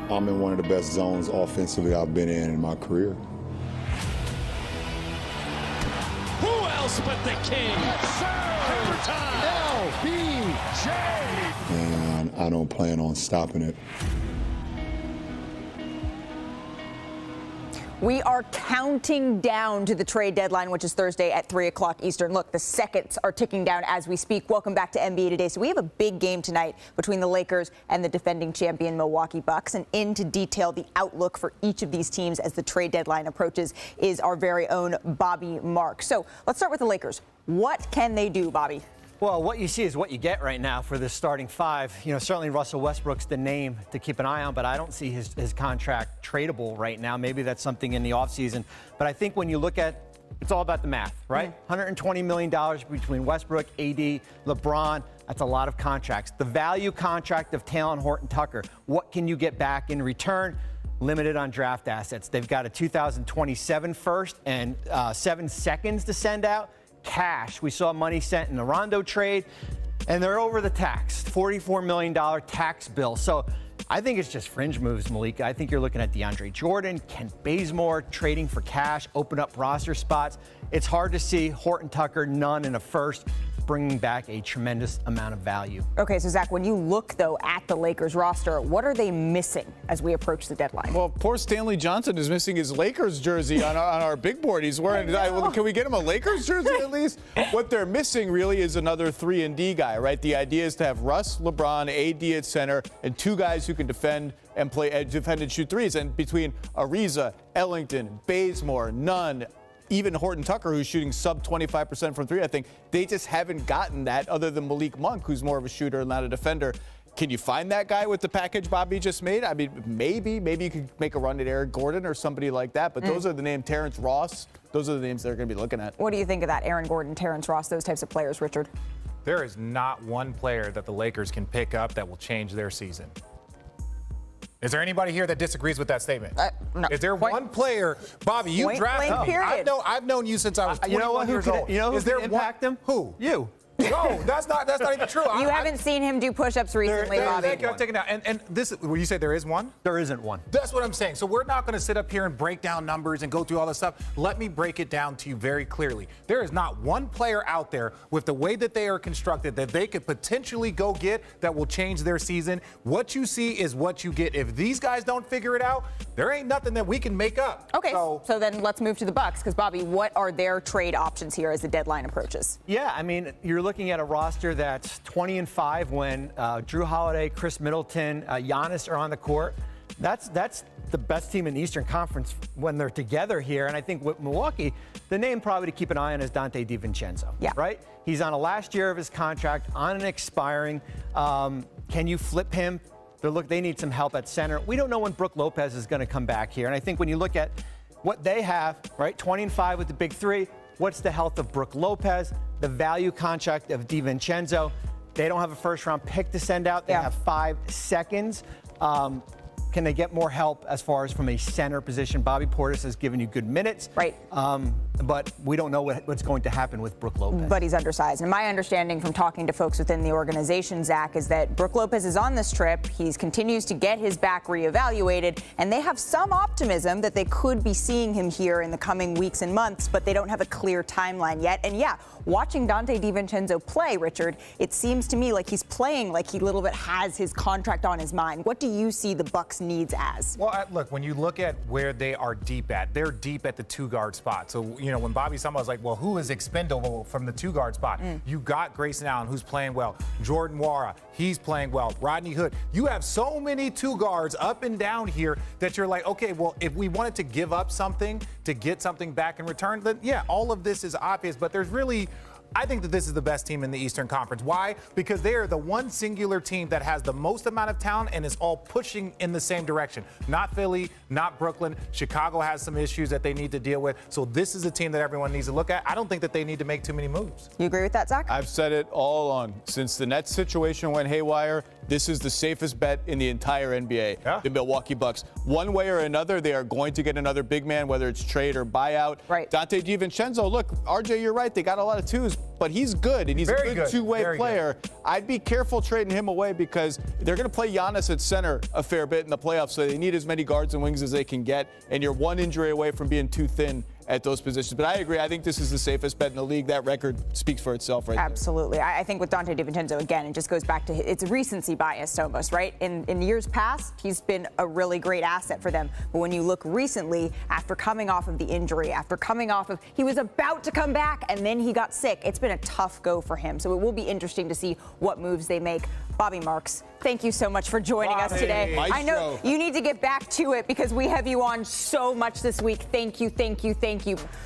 I'm in one of the best zones offensively I've been in my career. Who else but the king? Yes, sir. Hammer time. LBJ. And I don't plan on stopping it. We are counting down to the trade deadline, which is Thursday at 3 o'clock Eastern. Look, the seconds are ticking down as we speak. Welcome back to NBA Today. So we have a big game tonight between the Lakers and the defending champion Milwaukee Bucks. And in to detail the outlook for each of these teams as the trade deadline approaches is our very own Bobby Mark. So let's start with the Lakers. What can they do, Bobby? Well, what you see is what you get right now for this starting five. You know, certainly Russell Westbrook's the name to keep an eye on, but I don't see his contract tradable right now. Maybe that's something in the offseason. But I think when you look at it's all about the math, right? $120 million between Westbrook, AD, LeBron. That's a lot of contracts. The value contract of Talen Horton-Tucker. What can you get back in return? Limited on draft assets. They've got a 2027 first and 7 seconds to send out. Cash. We saw money sent in the Rondo trade, and they're over the tax, $44 million tax bill. So I think it's just fringe moves, Malika. I think you're looking at DeAndre Jordan, Kent Bazemore trading for cash, open up roster spots. It's hard to see Horton-Tucker, none in a first, bringing back a tremendous amount of value. Okay, so Zach, when you look, though, at the Lakers roster, what are they missing as we approach the deadline? Well, poor Stanley Johnson is missing his Lakers jersey on our big board. He's wearing can we get him a Lakers jersey at least? What they're missing really is another 3-and-D guy, right? The idea is to have Russ, LeBron, AD at center, and two guys who can defend and shoot threes. And between Ariza, Ellington, Bazemore, Nunn, even Horton-Tucker, who's shooting sub 25% from three, I think they just haven't gotten that other than Malik Monk, who's more of a shooter and not a defender. Can you find that guy with the package Bobby just made? I mean, maybe you could make a run at Eric Gordon or somebody like that, but those are the names, Terrence Ross, those are the names they're going to be looking at. What do you think of that, Aaron Gordon, Terrence Ross, those types of players, Richard? There is not one player that the Lakers can pick up that will change their season. Is there anybody here that disagrees with that statement? No. Is there one player, Bobby? You drafted him. I've known you since I was 21 years old. You know who is there could impact him? Who? You. No, that's not even true. You haven't seen him do push-ups recently, Bobby. Thank you. I'm taking it out. And this, will you say there is one? There isn't one. That's what I'm saying. So we're not going to sit up here and break down numbers and go through all this stuff. Let me break it down to you very clearly. There is not one player out there with the way that they are constructed that they could potentially go get that will change their season. What you see is what you get. If these guys don't figure it out, there ain't nothing that we can make up. Okay, so then let's move to the Bucks, because, Bobby, what are their trade options here as the deadline approaches? Yeah, I mean, you're looking at a roster that's 20-5 when Drew Holiday, Chris Middleton, Giannis are on the court. That's the best team in the Eastern Conference when they're together here. And I think with Milwaukee, the name probably to keep an eye on is Dante DiVincenzo, right? He's on a last year of his contract, on an expiring. Can you flip him? They need some help at center. We don't know when Brook Lopez is going to come back here. And I think when you look at what they have, right, 20-5 with the big three, what's the health of Brook Lopez, the value contract of DiVincenzo? They don't have a first-round pick to send out. They have 5 seconds. Can they get more help as far as from a center position? Bobby Portis has given you good minutes. Right. But we don't know what's going to happen with Brook Lopez. But he's undersized. And my understanding from talking to folks within the organization, Zach, is that Brook Lopez is on this trip. He continues to get his back reevaluated, and they have some optimism that they could be seeing him here in the coming weeks and months, but they don't have a clear timeline yet. And yeah, watching Dante DiVincenzo play, Richard, it seems to me like he's playing like he a little bit has his contract on his mind. What do you see the Bucks' needs as? Well, look, when you look at where they are deep at, they're deep at the two-guard spot. So, you know, when Bobby's talking about, I was like, well, who is expendable from the two-guard spot? You got Grayson Allen, who's playing well. Jordan Nwora, he's playing well. Rodney Hood. You have so many two guards up and down here that you're like, okay, well, if we wanted to give up something to get something back in return, then, yeah, all of this is obvious. But there's really... I think that this is the best team in the Eastern Conference. Why? Because they are the one singular team that has the most amount of talent and is all pushing in the same direction. Not Philly, not Brooklyn. Chicago has some issues that they need to deal with. So this is a team that everyone needs to look at. I don't think that they need to make too many moves. You agree with that, Zach? I've said it all along. Since the Nets situation went haywire, this is the safest bet in the entire NBA, the Milwaukee Bucks. One way or another, they are going to get another big man, whether it's trade or buyout. Right. Dante DiVincenzo, look, RJ, you're right. They got a lot of twos. but he's good, and he's Very a good two-way player. I'd be careful trading him away because they're going to play Giannis at center a fair bit in the playoffs, so they need as many guards and wings as they can get, and you're one injury away from being too thin at those positions. But I agree. I think this is the safest bet in the league. That record speaks for itself right Absolutely. I think with Dante DiVincenzo, again, it just goes back to it's recency bias almost, right? In years past, he's been a really great asset for them. But when you look recently, after coming off of the injury, he was about to come back and then he got sick. It's been a tough go for him. So it will be interesting to see what moves they make. Bobby Marks, thank you so much for joining us today. Maestro. I know you need to get back to it because we have you on so much this week. Thank you,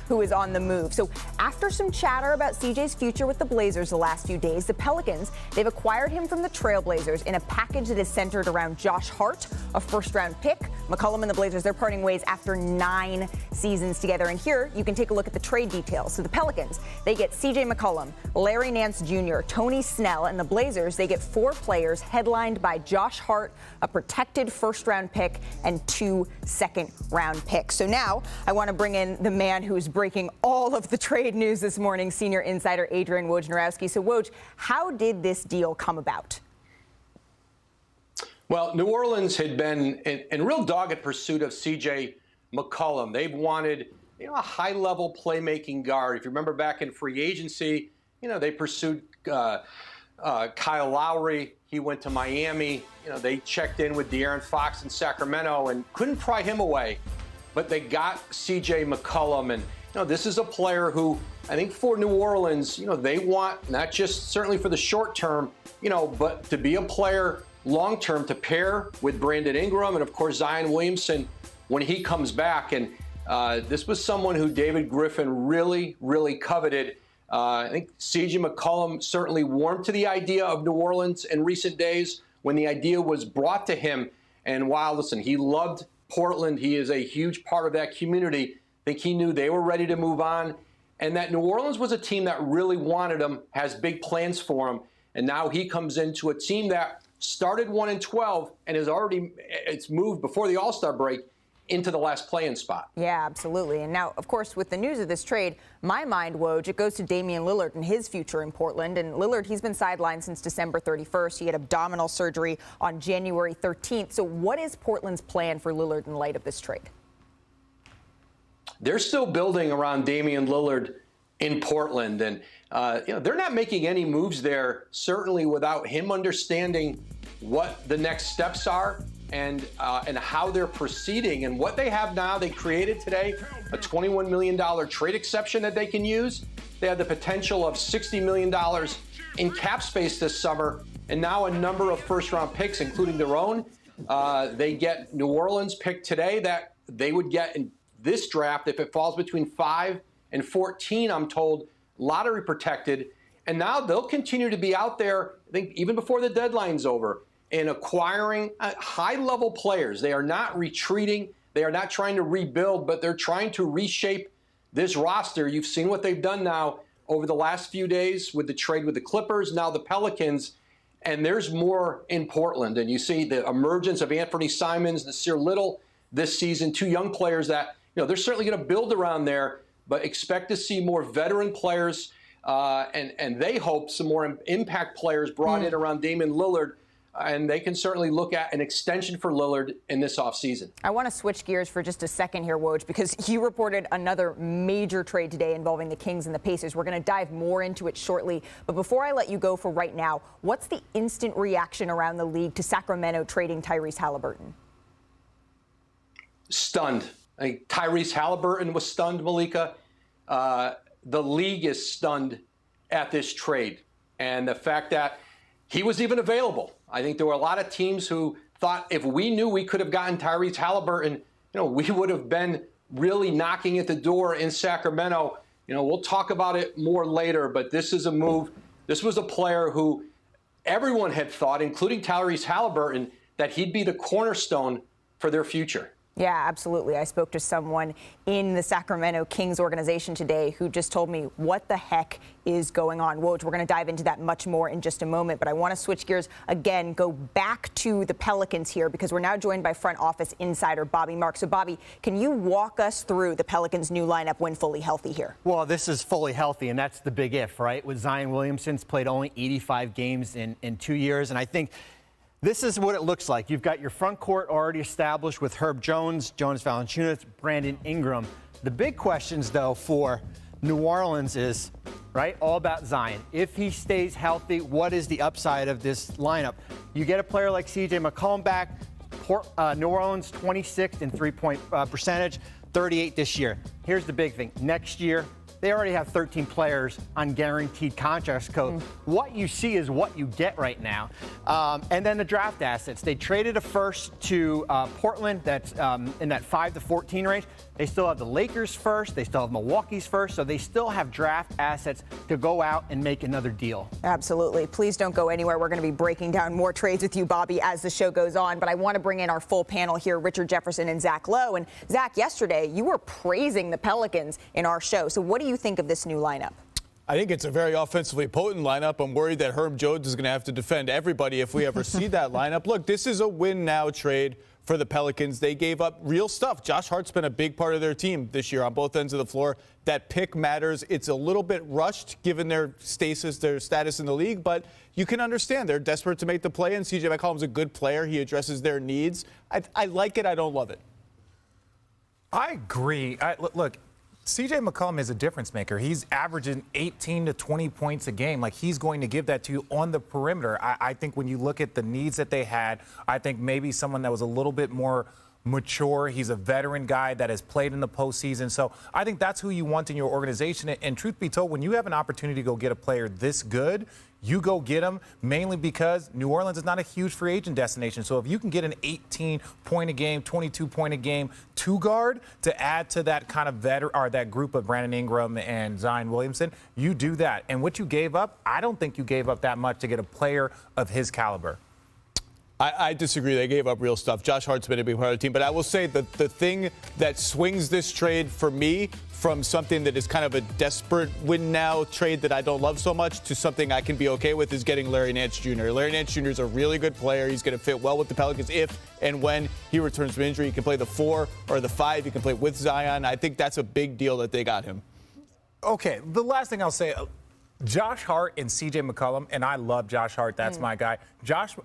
who is on the move. So after some chatter about CJ's future with the Blazers the last few days, the Pelicans, they've acquired him from the Trailblazers in a package that is centered around Josh Hart, a first-round pick. McCollum and the Blazers, they're parting ways after 9 seasons together. And here you can take a look at the trade details. So the Pelicans, they get CJ McCollum, Larry Nance Jr., Tony Snell, and the Blazers, they get 4 players headlined by Josh Hart, a protected first-round pick, and 2 second-round picks. So now I want to bring in the man who is breaking all of the trade news this morning, senior insider Adrian Wojnarowski. So Woj, how did this deal come about? Well, New Orleans had been in real dogged pursuit of C.J. McCollum. They've wanted, a high-level playmaking guard. If you remember back in free agency, they pursued Kyle Lowry. He went to Miami. They checked in with De'Aaron Fox in Sacramento and couldn't pry him away. But they got C.J. McCollum, and this is a player who I think for New Orleans, they want not just certainly for the short term, but to be a player long term to pair with Brandon Ingram and of course Zion Williamson when he comes back. And this was someone who David Griffin really coveted. I think C.J. McCollum certainly warmed to the idea of New Orleans in recent days when the idea was brought to him. And while, listen, he loved Portland, he is a huge part of that community. I think he knew they were ready to move on and that New Orleans was a team that really wanted him, has big plans for him. And now he comes into a team that started 1-12 and it's moved before the All-Star break into the last play-in spot. Yeah, absolutely. And now, of course, with the news of this trade, my mind, Woj, it goes to Damian Lillard and his future in Portland. And Lillard, he's been sidelined since December 31st. He had abdominal surgery on January 13th. So what is Portland's plan for Lillard in light of this trade? They're still building around Damian Lillard in Portland. And, they're not making any moves there, certainly without him understanding what the next steps are and how they're proceeding. And what they have now, they created today a $21 million trade exception that they can use. They have the potential of $60 million in cap space this summer, and now a number of first-round picks, including their own. They get New Orleans pick today that they would get in this draft if it falls between 5 and 14, I'm told, lottery protected. And now they'll continue to be out there, I think, even before the deadline's over, in acquiring high-level players. They are not retreating. They are not trying to rebuild, but they're trying to reshape this roster. You've seen what they've done now over the last few days with the trade with the Clippers, now the Pelicans, and there's more in Portland. And you see the emergence of Anthony Simons, Nasir Little this season, 2 young players that, they're certainly going to build around there, but expect to see more veteran players, and they hope some more impact players brought in around Damian Lillard. And they can certainly look at an extension for Lillard in this offseason. I want to switch gears for just a second here, Woj, because you reported another major trade today involving the Kings and the Pacers. We're going to dive more into it shortly. But before I let you go for right now, what's the instant reaction around the league to Sacramento trading Tyrese Halliburton? Stunned. Tyrese Halliburton was stunned, Malika. The league is stunned at this trade. And the fact that he was even available. I think there were a lot of teams who thought if we knew we could have gotten Tyrese Halliburton, we would have been really knocking at the door in Sacramento. We'll talk about it more later, but this is a move. This was a player who everyone had thought, including Tyrese Halliburton, that he'd be the cornerstone for their future. Yeah, absolutely. I spoke to someone in the Sacramento Kings organization today who just told me what the heck is going on. Woj, we're going to dive into that much more in just a moment, but I want to switch gears again, go back to the Pelicans here, because we're now joined by front office insider Bobby Marks. So, Bobby, can you walk us through the Pelicans' new lineup when fully healthy here? Well, this is fully healthy, and that's the big if, right? With Zion Williamson's played only 85 games in 2 years, and I think this is what it looks like. You've got your front court already established with Herb Jones, Jonas Valanciunas, Brandon Ingram. The big questions, though, for New Orleans is, right, all about Zion. If he stays healthy, what is the upside of this lineup? You get a player like C.J. McCollum back. New Orleans 26th in three-point percentage, 38 this year. Here's the big thing. Next year, they already have 13 players on guaranteed contracts code. What you see is what you get right now. And then the draft assets. They traded a first to Portland that's in that 5 to 14 range. They still have the Lakers first. They still have Milwaukee's first. So they still have draft assets to go out and make another deal. Absolutely. Please don't go anywhere. We're going to be breaking down more trades with you, Bobby, as the show goes on. But I want to bring in our full panel here, Richard Jefferson and Zach Lowe. And Zach, yesterday you were praising the Pelicans in our show. So what do you think of this new lineup? I think it's a very offensively potent lineup. I'm worried that Herb Jones is going to have to defend everybody if we ever see that lineup. Look, this is a win-now trade for the Pelicans. They gave up real stuff. Josh Hart's been a big part of their team this year on both ends of the floor. That pick matters. It's a little bit rushed given their status in the league, but you can understand they're desperate to make the play, and C.J. McCollum's a good player. He addresses their needs. I like it. I don't love it. I agree. Look, C.J. McCollum is a difference maker. He's averaging 18 to 20 points a game. Like, he's going to give that to you on the perimeter. I think when you look at the needs that they had, I think maybe someone that was a little bit more mature. He's a veteran guy that has played in the postseason. So I think that's who you want in your organization. And truth be told, when you have an opportunity to go get a player this good, you go get him, mainly because New Orleans is not a huge free agent destination. So if you can get an 18-point-a-game, 22-point-a-game two-guard to add to that kind of veteran or that group of Brandon Ingram and Zion Williamson, you do that. And what you gave up, I don't think you gave up that much to get a player of his caliber. I disagree. They gave up real stuff. Josh Hart's been a big part of the team. But I will say that the thing that swings this trade for me from something that is kind of a desperate win-now trade that I don't love so much to something I can be okay with is getting Larry Nance Jr. Larry Nance Jr. is a really good player. He's going to fit well with the Pelicans if and when he returns from injury. He can play the 4 or the 5. He can play with Zion. I think that's a big deal that they got him. Okay, the last thing I'll say, Josh Hart and C.J. McCollum, and I love Josh Hart. That's my guy.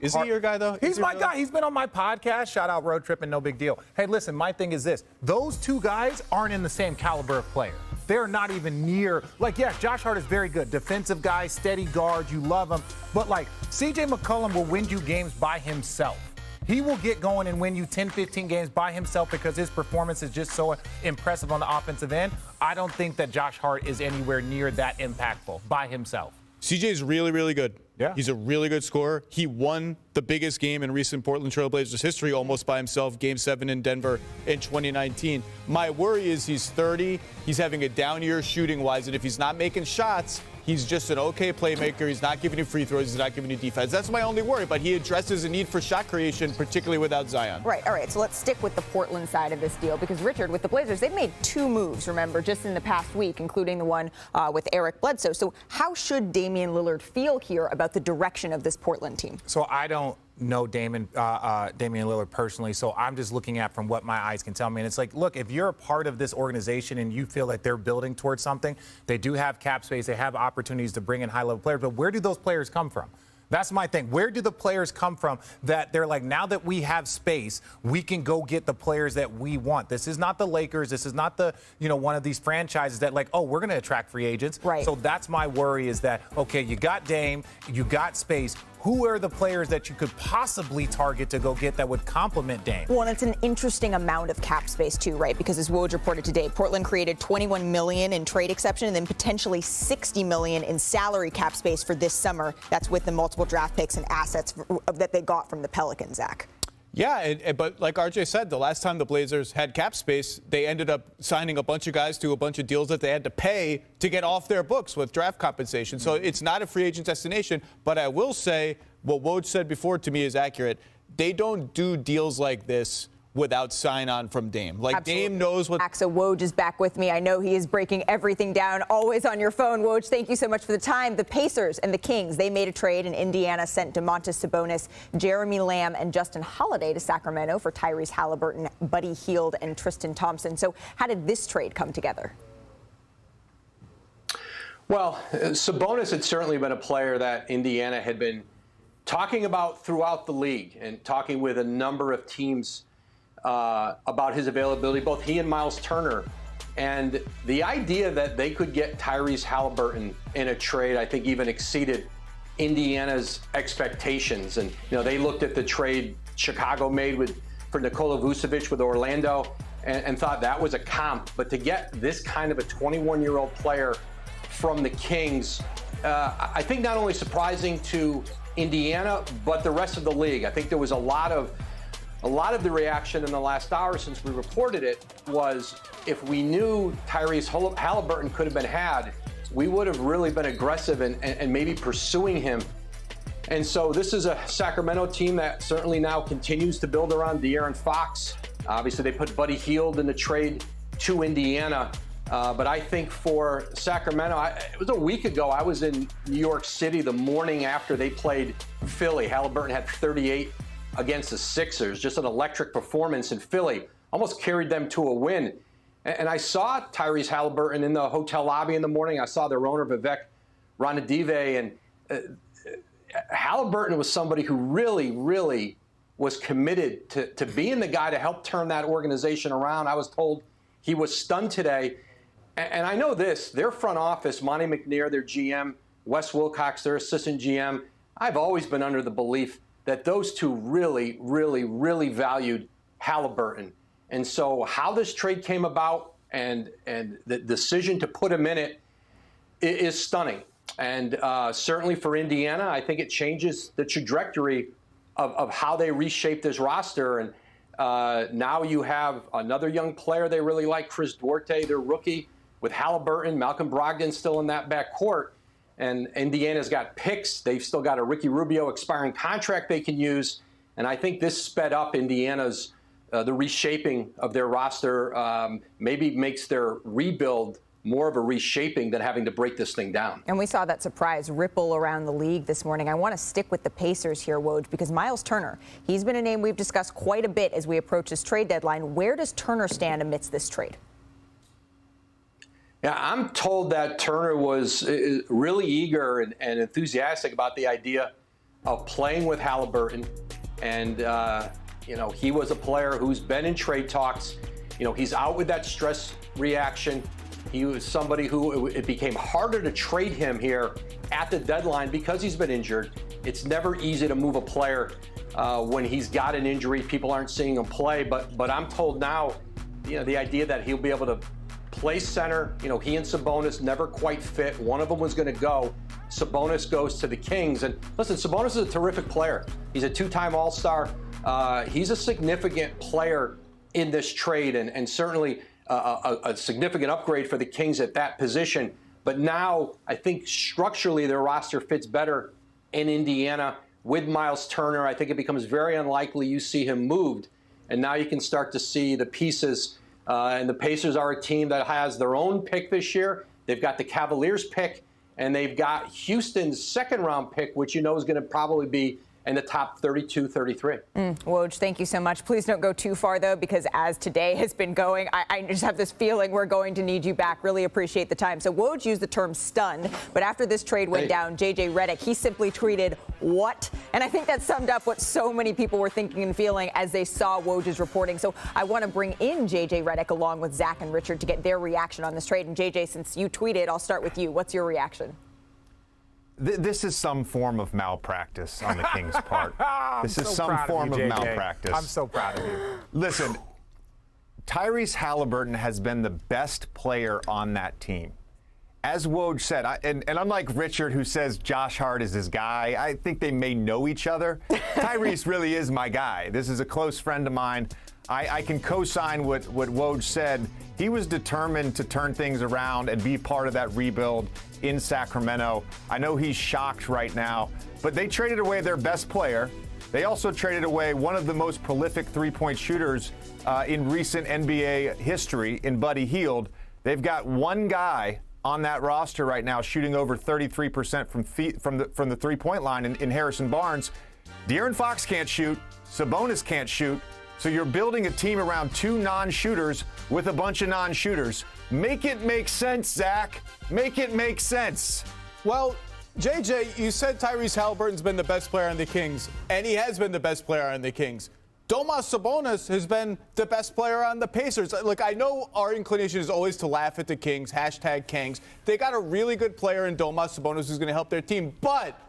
Is he your guy, though? He's my guy. He's been on my podcast. Shout out Road Trip and no big deal. Hey, listen, my thing is this. Those two guys aren't in the same caliber of player. They're not even near. Like, yes, Josh Hart is very good. Defensive guy, steady guard. You love him. But, like, C.J. McCollum will win you games by himself. He will get going and win you 10, 15 games by himself because his performance is just so impressive on the offensive end. I don't think that Josh Hart is anywhere near that impactful by himself. CJ's really, really good. Yeah. He's a really good scorer. He won the biggest game in recent Portland Trail Blazers history almost by himself, Game 7 in Denver in 2019. My worry is he's 30. He's having a down year shooting-wise, and if he's not making shots, he's just an okay playmaker. He's not giving you free throws. He's not giving you defense. That's my only worry, but he addresses a need for shot creation, particularly without Zion. Right, all right, so let's stick with the Portland side of this deal because, Richard, with the Blazers, they've made 2 moves, remember, just in the past week, including the one with Eric Bledsoe. So how should Damian Lillard feel here about the direction of this Portland team? So I don't know Damian Lillard personally, so I'm just looking at from what my eyes can tell me. And it's like, look, if you're a part of this organization and you feel like they're building towards something, they do have cap space, they have opportunities to bring in high-level players, but where do those players come from? That's my thing. Where do the players come from that they're like, now that we have space, we can go get the players that we want? This is not the Lakers. This is not the, one of these franchises that like, oh, we're going to attract free agents. Right. So that's my worry is that, okay, you got Dame, you got space. Who are the players that you could possibly target to go get that would complement Dame? Well, and it's an interesting amount of cap space too, right? Because as Woj reported today, Portland created $21 million in trade exception and then potentially $60 million in salary cap space for this summer. That's with the multiple draft picks and assets that they got from the Pelicans, Zach. Yeah, but like RJ said, the last time the Blazers had cap space, they ended up signing a bunch of guys to a bunch of deals that they had to pay to get off their books with draft compensation. So it's not a free agent destination. But I will say what Woj said before to me is accurate. They don't do deals like this without sign-on from Dame. Like, Absolutely. Dame knows what... So Woj is back with me. I know he is breaking everything down, always on your phone. Woj, thank you so much for the time. The Pacers and the Kings, they made a trade, and Indiana sent Domantas Sabonis, Jeremy Lamb, and Justin Holiday to Sacramento for Tyrese Halliburton, Buddy Hield, and Tristan Thompson. So how did this trade come together? Well, Sabonis had certainly been a player that Indiana had been talking about throughout the league and talking with a number of teams about his availability, both he and Miles Turner. And the idea that they could get Tyrese Halliburton in a trade, I think, even exceeded Indiana's expectations. And, they looked at the trade Chicago made for Nikola Vucevic with Orlando and thought that was a comp. But to get this kind of a 21-year-old player from the Kings, I think not only surprising to Indiana, but the rest of the league. I think there was a lot of the reaction in the last hour since we reported it was, if we knew Tyrese Halliburton could have been had, we would have really been aggressive and maybe pursuing him. And so this is a Sacramento team that certainly now continues to build around De'Aaron Fox. Obviously, they put Buddy Hield in the trade to Indiana. But I think for Sacramento, it was a week ago, I was in New York City the morning after they played Philly. Halliburton had 38 against the Sixers, just an electric performance in Philly, almost carried them to a win. And I saw Tyrese Halliburton in the hotel lobby in the morning. I saw their owner, Vivek Ranadive, and Halliburton was somebody who really, really was committed to being the guy to help turn that organization around. I was told he was stunned today. And I know this, their front office, Monty McNair, their GM, Wes Wilcox, their assistant GM, I've always been under the belief that those two really, really, really valued Halliburton. And so how this trade came about and the decision to put him in it is stunning. And certainly for Indiana, I think it changes the trajectory of how they reshape this roster. And now you have another young player they really like, Chris Duarte, their rookie, with Halliburton, Malcolm Brogdon still in that backcourt. And Indiana's got picks. They've still got a Ricky Rubio expiring contract they can use. And I think this sped up Indiana's, the reshaping of their roster, maybe makes their rebuild more of a reshaping than having to break this thing down. And we saw that surprise ripple around the league this morning. I want to stick with the Pacers here, Woj, because Miles Turner, he's been a name we've discussed quite a bit as we approach this trade deadline. Where does Turner stand amidst this trade? Yeah, I'm told that Turner was really eager and enthusiastic about the idea of playing with Halliburton. And, he was a player who's been in trade talks. He's out with that stress reaction. He was somebody who it became harder to trade him here at the deadline because he's been injured. It's never easy to move a player when he's got an injury. People aren't seeing him play. But I'm told now, the idea that he'll be able to play center, he and Sabonis never quite fit. One of them was going to go. Sabonis goes to the Kings. And listen, Sabonis is a terrific player. He's a two-time All-Star. He's a significant player in this trade and certainly a significant upgrade for the Kings at that position. But now I think structurally their roster fits better in Indiana with Miles Turner. I think it becomes very unlikely you see him moved. And now you can start to see the pieces. And the Pacers are a team that has their own pick this year. They've got the Cavaliers pick, and they've got Houston's second-round pick, which is going to probably be in the top 32, 33. Woj, thank you so much. Please don't go too far, though, because as today has been going, I just have this feeling we're going to need you back. Really appreciate the time. So Woj used the term stunned, but after this trade went down, J.J. Redick, he simply tweeted, "What?" And I think that summed up what so many people were thinking and feeling as they saw Woj's reporting. So I want to bring in J.J. Redick along with Zach and Richard to get their reaction on this trade. And J.J., since you tweeted, I'll start with you. What's your reaction? This is some form of malpractice on the Kings' part. This is some form of malpractice. I'm so proud of you. Listen, Tyrese Halliburton has been the best player on that team. As Woj said, and unlike Richard, who says Josh Hart is his guy, I think they may know each other. Tyrese really is my guy. This is a close friend of mine. I can co-sign what Woj said. He was determined to turn things around and be part of that rebuild in Sacramento. I know he's shocked right now, but they traded away their best player. They also traded away one of the most prolific three-point shooters in recent NBA history in Buddy Hield. They've got one guy on that roster right now shooting over 33% from the three-point line in Harrison Barnes. De'Aaron Fox can't shoot. Sabonis can't shoot. So you're building a team around two non-shooters with a bunch of non-shooters. Make it make sense, Zach. Make it make sense. Well, JJ, you said Tyrese Halliburton's been the best player on the Kings, and he has been the best player on the Kings. Domas Sabonis has been the best player on the Pacers. Look, I know our inclination is always to laugh at the Kings, hashtag Kings. They got a really good player in Domas Sabonis who's going to help their team. But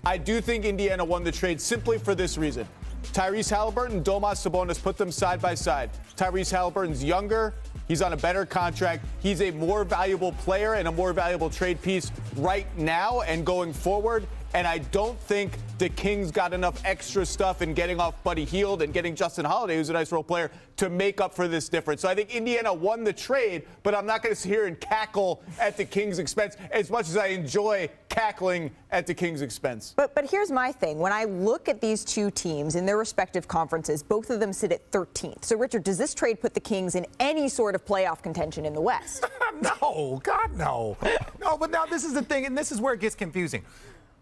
I do think Indiana won the trade simply for this reason. Tyrese Halliburton, Domas Sabonis, put them side by side. Tyrese Halliburton's younger. He's on a better contract. He's a more valuable player and a more valuable trade piece right now and going forward. And I don't think the Kings got enough extra stuff in getting off Buddy Hield and getting Justin Holiday, who's a nice role player, to make up for this difference. So I think Indiana won the trade, but I'm not going to sit here and cackle at the Kings' expense as much as I enjoy cackling at the Kings' expense. But here's my thing. When I look at these two teams in their respective conferences, both of them sit at 13th. So, Richard, does this trade put the Kings in any sort of playoff contention in the West? No, God, no. No, but now this is the thing, and this is where it gets confusing.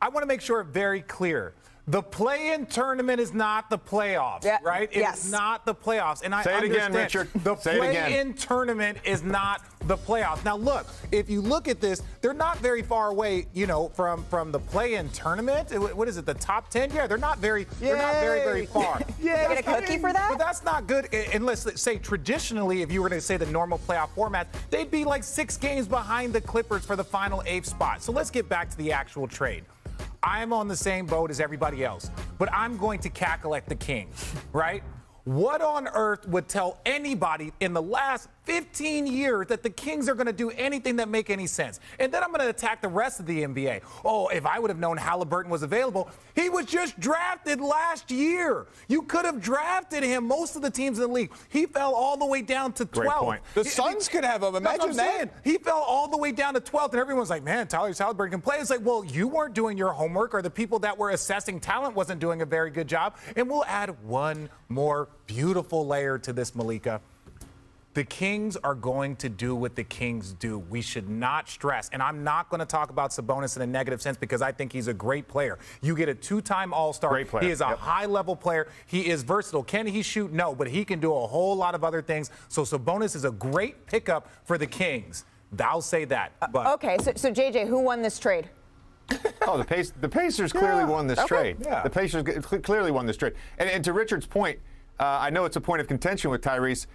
I want to make sure very clear. The play-in tournament is not the playoffs, right? It's not the playoffs. And I Say it understand again, Richard. The Say it again. play-in tournament is not the playoffs. Now, look, if you look at this, they're not very far away, from the play-in tournament. What is it, the top 10? Yeah, they're not very far. Yeah. Get a cookie for that? But that's not good unless, let's say, traditionally, if you were to say the normal playoff format, they'd be like 6 games behind the Clippers for the final 8th spot. So let's get back to the actual trade. I'm on the same boat as everybody else, but I'm going to cackle at the Kings, right? What on earth would tell anybody in the last 15 years that the Kings are going to do anything that make any sense? And then I'm going to attack the rest of the NBA. Oh, if I would have known Halliburton was available, he was just drafted last year. You could have drafted him. Most of the teams in the league, he fell all the way down to 12th. Great point. The Suns could have him. Imagine that. He fell all the way down to 12th, and everyone's like, man, Tyrese Halliburton can play. It's like, well, you weren't doing your homework, or the people that were assessing talent wasn't doing a very good job. And we'll add one more beautiful layer to this, Malika. The Kings are going to do what the Kings do. We should not stress. And I'm not going to talk about Sabonis in a negative sense because I think he's a great player. You get a 2-time All-Star. Great player. He is a high-level player. He is versatile. Can he shoot? No, but he can do a whole lot of other things. So Sabonis is a great pickup for the Kings. I'll say that. But Okay, so JJ, who won this trade? Oh, the Pacers clearly won this trade. Yeah. The Pacers clearly won this trade. And to Richard's point, I know it's a point of contention with Tyrese.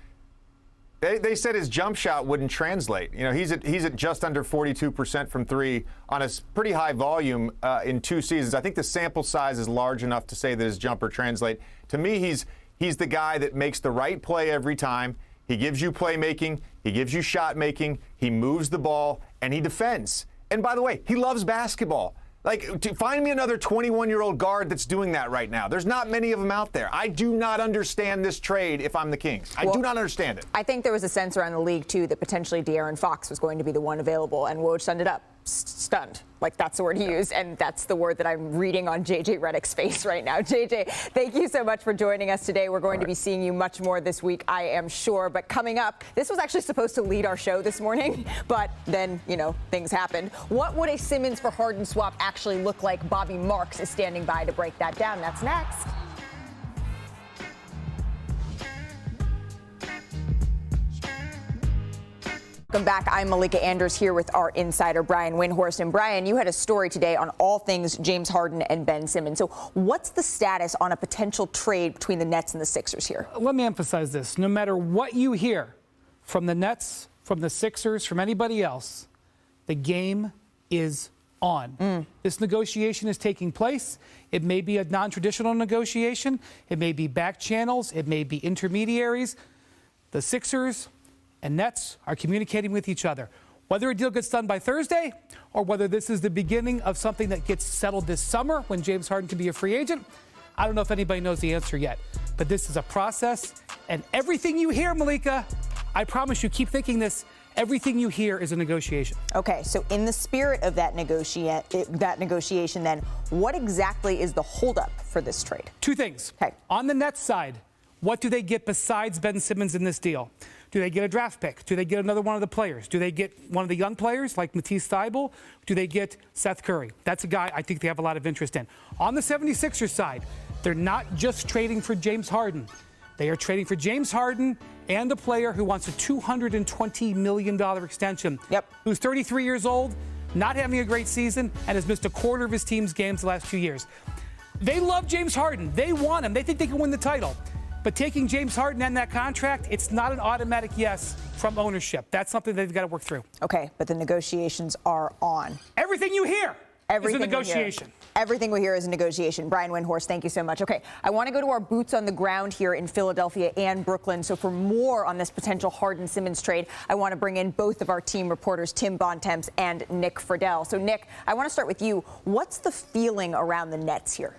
They said his jump shot wouldn't translate. He's at just under 42% from 3 on a pretty high volume in 2 seasons. I think the sample size is large enough to say that his jumper translate. To me, he's the guy that makes the right play every time. He gives you playmaking. He gives you shot making. He moves the ball and he defends. And by the way, he loves basketball. Find me another 21-year-old guard that's doing that right now. There's not many of them out there. I do not understand this trade if I'm the Kings. I do not understand it. I think there was a sense around the league, too, that potentially De'Aaron Fox was going to be the one available, and Woj summed it up. Stunned. That's the word he used, and that's the word that I'm reading on JJ Redick's face right now. JJ, thank you so much for joining us today. We're going to be seeing you much more this week, I am sure. But coming up, this was actually supposed to lead our show this morning, but then, things happened. What would a Simmons for Harden swap actually look like? Bobby Marks is standing by to break that down. That's next. Welcome back. I'm Malika Andrews here with our insider, Brian Windhorst. And Brian, you had a story today on all things James Harden and Ben Simmons. So what's the status on a potential trade between the Nets and the Sixers here? Let me emphasize this. No matter what you hear from the Nets, from the Sixers, from anybody else, the game is on. This negotiation is taking place. It may be a non-traditional negotiation. It may be back channels. It may be intermediaries. The Sixers and Nets are communicating with each other. Whether a deal gets done by Thursday or whether this is the beginning of something that gets settled this summer when James Harden can be a free agent, I don't know if anybody knows the answer yet. But this is a process, and everything you hear, Malika, I promise you, keep thinking this, Everything you hear is a negotiation. Okay, so in the spirit of that negotiation, then, what exactly is the holdup for this trade? Two things. Okay. On the Nets side, what do they get besides Ben Simmons in this deal? Do they get a draft pick? Do they get another one of the players? Do they get one of the young players like Matisse Thybulle? Do they get Seth Curry? That's a guy I think they have a lot of interest in. On the 76ers side, they're not just trading for James Harden. They are trading for James Harden and a player who wants a $220 million extension. Yep. Who's 33 years old, not having a great season, and has missed a quarter of his team's games the last 2 years. They love James Harden. They want him. They think they can win the title. But taking James Harden and that contract, it's not an automatic yes from ownership. That's something they've got to work through. Okay, but the negotiations are on. Everything you hear is a negotiation. Everything we hear is a negotiation. Brian Windhorst, thank you so much. Okay, I want to go to our boots on the ground here in Philadelphia and Brooklyn. So for more on this potential Harden-Simmons trade, I want to bring in both of our team reporters, Tim Bontemps and Nick Friedel. So Nick, I want to start with you. What's the feeling around the Nets here?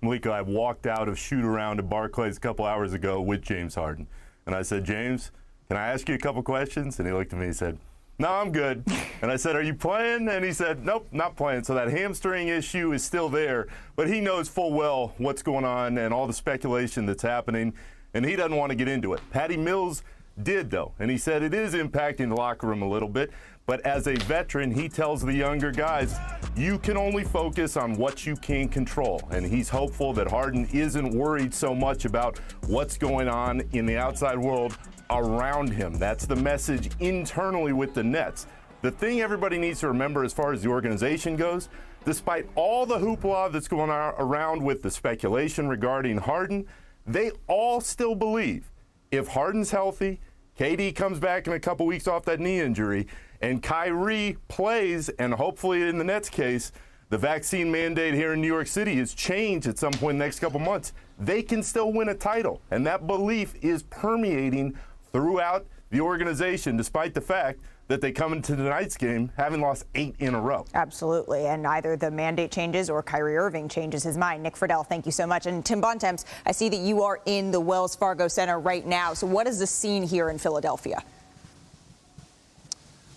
Malika, I walked out of shoot-around at Barclays a couple hours ago with James Harden. And I said, James, can I ask you a couple questions? And he looked at me and said, no, I'm good. And I said, are you playing? And he said, nope, not playing. So that hamstring issue is still there. But he knows full well what's going on and all the speculation that's happening. And he doesn't want to get into it. Patty Mills did, though. And he said it is impacting the locker room a little bit. But as a veteran, he tells the younger guys, you can only focus on what you can control. And he's hopeful that Harden isn't worried so much about what's going on in the outside world around him. That's the message internally with the Nets. The thing everybody needs to remember as far as the organization goes, despite all the hoopla that's going on around with the speculation regarding Harden, they all still believe if Harden's healthy, KD comes back in a couple weeks off that knee injury, and Kyrie plays, and hopefully in the Nets case, the vaccine mandate here in New York City is changed at some point in the next couple months, they can still win a title. And that belief is permeating throughout the organization, despite the fact that they come into tonight's game having lost 8 in a row. Absolutely, and either the mandate changes or Kyrie Irving changes his mind. Nick Friedel, thank you so much. And Tim Bontemps, I see that you are in the Wells Fargo Center right now. So what is the scene here in Philadelphia?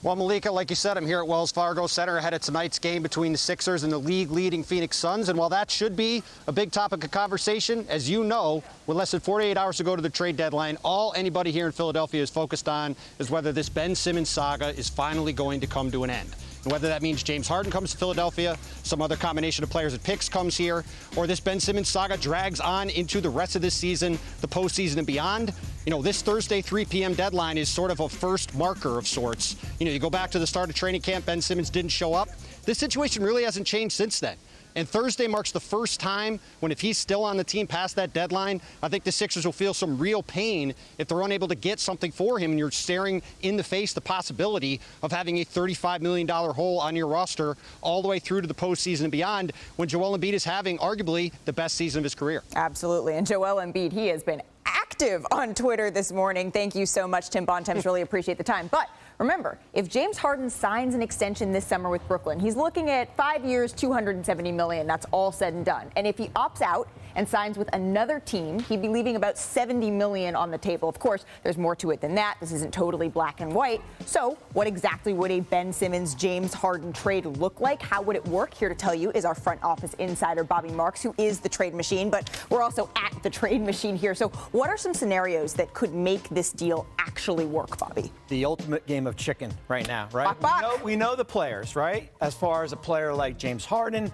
Well, Malika, like you said, I'm here at Wells Fargo Center ahead of tonight's game between the Sixers and the league-leading Phoenix Suns. And while that should be a big topic of conversation, as you know, with less than 48 hours to go to the trade deadline, all anybody here in Philadelphia is focused on is whether this Ben Simmons saga is finally going to come to an end. And whether that means James Harden comes to Philadelphia, some other combination of players and picks comes here, or this Ben Simmons saga drags on into the rest of this season, the postseason and beyond. You know, this Thursday 3 p.m. deadline is sort of a first marker of sorts. You know, you go back to the start of training camp, Ben Simmons didn't show up. This situation really hasn't changed since then. And Thursday marks the first time when, if he's still on the team past that deadline, I think the Sixers will feel some real pain if they're unable to get something for him and you're staring in the face the possibility of having a $35 million hole on your roster all the way through to the postseason and beyond, when Joel Embiid is having arguably the best season of his career. Absolutely. And Joel Embiid, he has been active on Twitter this morning. Thank you so much, Tim Bontemps. Really appreciate the time. But remember, if James Harden signs an extension this summer with Brooklyn, he's looking at 5 years, $270 million. That's all said and done. And if he opts out and signs with another team, he'd be leaving about $70 million on the table. Of course, there's more to it than that. This isn't totally black and white. So what exactly would a Ben Simmons, James Harden trade look like? How would it work? Here to tell you is our front office insider, Bobby Marks, who is the trade machine. But we're also at the trade machine here. So what are some scenarios that could make this deal actually work, Bobby? The ultimate game of chicken right now, right? Bok, bok. We know the players, right? As far as a player like James Harden,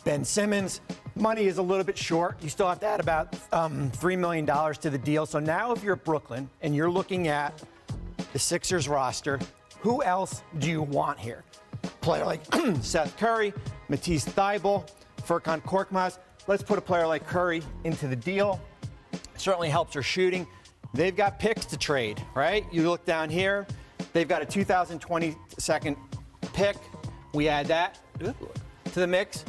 Ben Simmons, money is a little bit short. You still have to add about $3 million to the deal. So now if you're Brooklyn and you're looking at the Sixers roster, who else do you want here? Player like Seth Curry, Matisse Thybulle, Furkan Korkmaz. Let's put a player like Curry into the deal. Certainly helps her shooting. They've got picks to trade, right? You look down here. They've got a 2022 pick. We add that to the mix.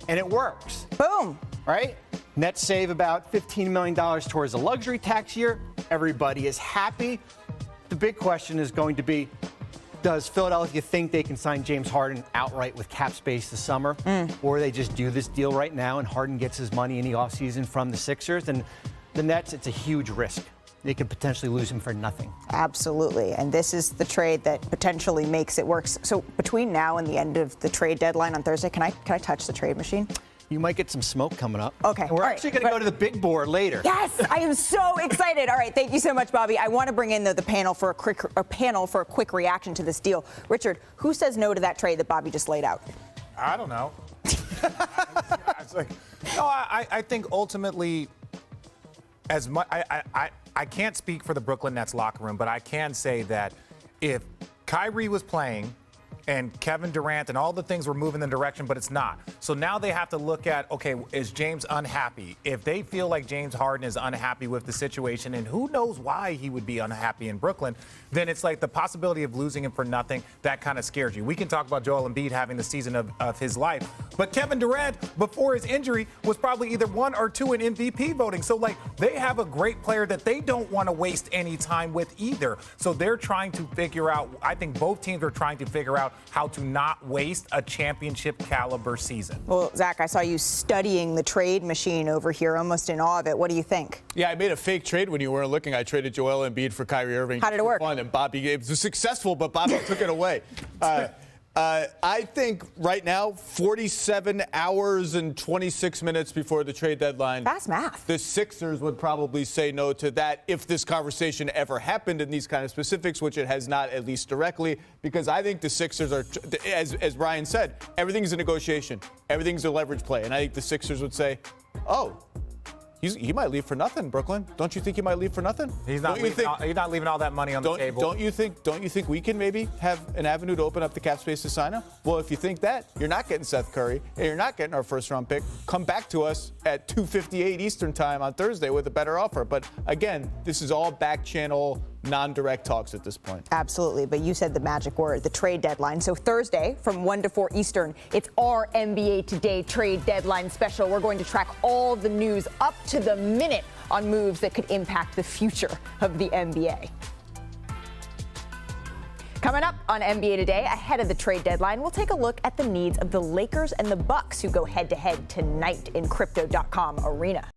And it works. Boom. Right? Nets save about $15 million towards the luxury tax year. Everybody is happy. The big question is going to be, does Philadelphia think they can sign James Harden outright with cap space this summer? Or they just do this deal right now and Harden gets his money in the offseason from the Sixers? And the Nets, it's a huge risk they could potentially lose him for nothing. Absolutely. And this is the trade that potentially makes it work. So between now and the end of the trade deadline on Thursday, can I touch the trade machine? You might get some smoke coming up. Okay. And we're actually going to go to the big board later. Yes, I am so excited. All right, thank you so much, Bobby. I want to bring in the panel for a quick reaction to this deal. Richard, who says no to that trade that Bobby just laid out? I don't know. I think ultimately, as much I can't speak for the Brooklyn Nets locker room, but I can say that if Kyrie was playing and Kevin Durant and all the things were moving in the direction, but it's not. So now they have to look at, okay, is James unhappy? If they feel like James Harden is unhappy with the situation, and who knows why he would be unhappy in Brooklyn, then it's like the possibility of losing him for nothing, that kind of scares you. We can talk about Joel Embiid having the season of his life, but Kevin Durant, before his injury, was probably either 1 or 2 in MVP voting. So, like, they have a great player that they don't want to waste any time with either. So they're trying to figure out, I think both teams are trying to figure out how to not waste a championship caliber season. Well, Zach, I saw you studying the trade machine over here, almost in awe of it. What do you think? Yeah, I made a fake trade when you weren't looking. I traded Joel Embiid for Kyrie Irving. How did it work? And Bobby, it was successful, but Bobby took it away. I think right now, 47 hours and 26 minutes before the trade deadline. Fast math. The Sixers would probably say no to that if this conversation ever happened in these kind of specifics, which it has not, at least directly, because I think the Sixers are, as Brian said, everything's a negotiation. Everything's a leverage play. And I think the Sixers would say, oh, he might leave for nothing, Brooklyn. Don't you think he might leave for nothing? He's not leaving all that money on the table. Don't you think we can maybe have an avenue to open up the cap space to sign him? Well, if you think that, you're not getting Seth Curry and you're not getting our first-round pick. Come back to us at 2:58 Eastern time on Thursday with a better offer. But again, this is all back channel, non-direct talks at this point. Absolutely, but you said the magic word, the trade deadline. So Thursday from 1 to 4 Eastern, it's our NBA Today trade deadline special. We're going to track all the news up to the minute on moves that could impact the future of the NBA. Coming up on NBA Today, ahead of the trade deadline, we'll take a look at the needs of the Lakers and the Bucks, who go head-to-head tonight in Crypto.com Arena.